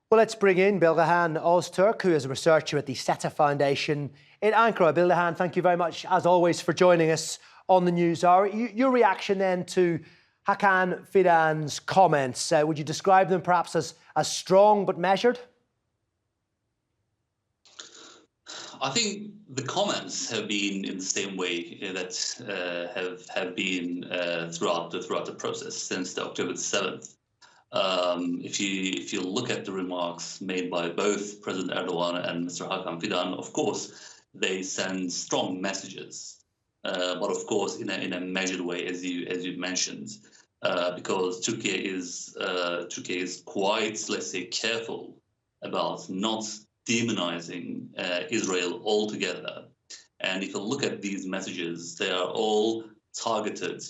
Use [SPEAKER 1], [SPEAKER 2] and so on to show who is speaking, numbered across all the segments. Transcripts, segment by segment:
[SPEAKER 1] Well, let's bring in Bilgehan Ozturk, who is a researcher at the SETA Foundation in Ankara. Bilgehan, thank you very much, as always, for joining us on the News Hour. Your reaction then to Hakan Fidan's comments, would you describe them perhaps as strong but measured?
[SPEAKER 2] I think the comments have been in the same way that have been throughout the process since the October 7th. If you look at the remarks made by both President Erdogan and Mr. Hakan Fidan, of course they send strong messages, but of course in a measured way, as you mentioned, because Turkey is quite, let's say, careful about not demonizing Israel altogether. And if you look at these messages, they are all targeted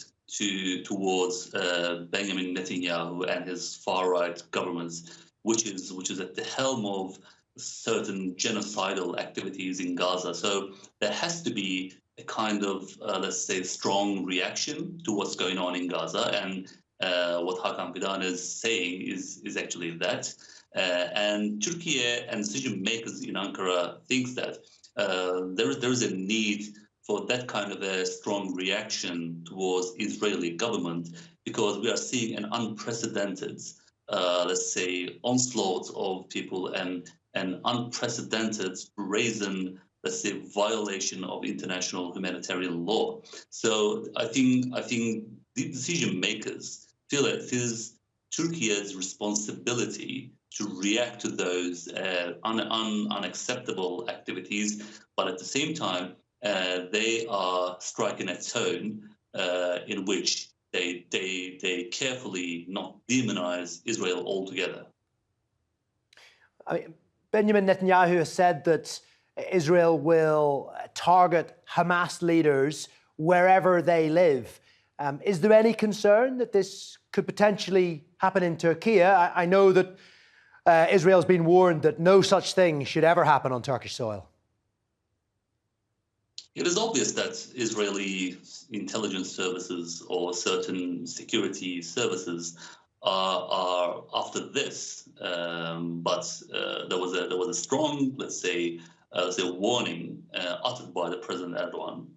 [SPEAKER 2] towards Benjamin Netanyahu and his far-right governments, which is at the helm of certain genocidal activities in Gaza. So there has to be a kind of, let's say, strong reaction to what's going on in Gaza. And what Hakan Fidan is saying is actually that. And Turkey and decision makers in Ankara thinks that there is a need for that kind of a strong reaction towards Israeli government, because we are seeing an unprecedented, let's say, onslaught of people and an unprecedented brazen, let's say, violation of international humanitarian law. So I think the decision makers feel it is Turkey's responsibility to react to those unacceptable activities, but at the same time, they are striking a tone in which they carefully not demonize Israel altogether.
[SPEAKER 1] Benjamin Netanyahu has said that Israel will target Hamas leaders wherever they live. Is there any concern that this could potentially happen in Turkey? I know that Israel's been warned that no such thing should ever happen on Turkish soil.
[SPEAKER 2] It is obvious that Israeli intelligence services or certain security services are after this, but there was a strong, let's say, warning uttered by the President Erdogan,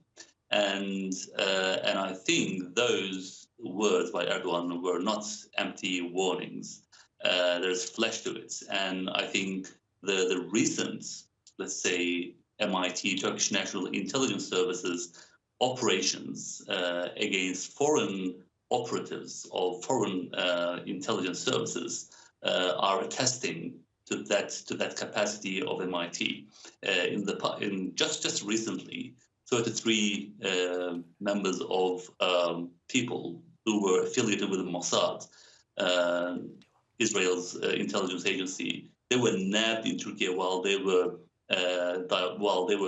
[SPEAKER 2] and I think those words by Erdogan were not empty warnings. There's flesh to it, and I think the recent, let's say, MIT, Turkish National Intelligence Services operations against foreign operatives of foreign intelligence services are attesting to that capacity of MIT. Just recently, 33 members of people who were affiliated with the Mossad, Israel's intelligence agency, they were nabbed in Turkey while they were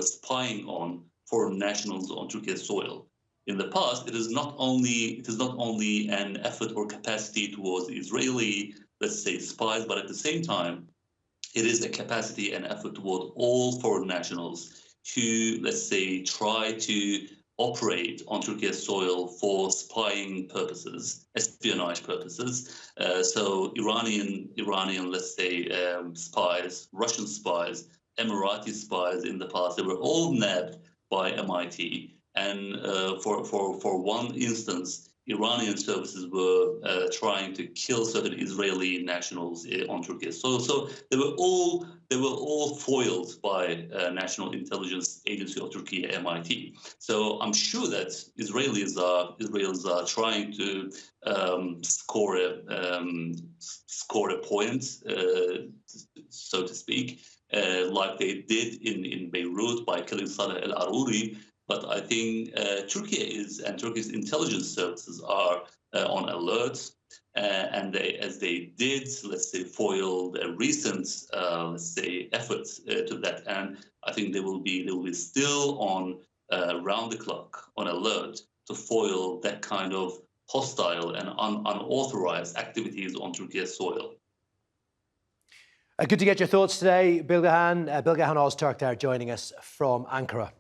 [SPEAKER 2] spying on foreign nationals on Turkish soil. In the past, it is not only an effort or capacity towards Israeli, let's say, spies, but at the same time, it is a capacity and effort toward all foreign nationals who, let's say, try to operate on Turkish soil for spying purposes, espionage purposes. So Iranian, let's say, spies, Russian spies, Emirati spies in the past, they were all nabbed by MIT. And for one instance, Iranian services were trying to kill certain Israeli nationals on Turkey. So they were all foiled by National Intelligence Agency of Turkey, MIT. So I'm sure that Israelis are trying to score a point, so to speak, like they did in Beirut by killing Saleh al-Aruri. But I think Turkey and Turkey's intelligence services are on alert, and as they did, let's say, foil a recent, let's say, efforts to that end. I think they will be still on round the clock on alert to foil that kind of hostile and unauthorized activities on Turkish soil.
[SPEAKER 1] Good to get your thoughts today, Bilgehan. Bilgehan Ozturk there joining us from Ankara.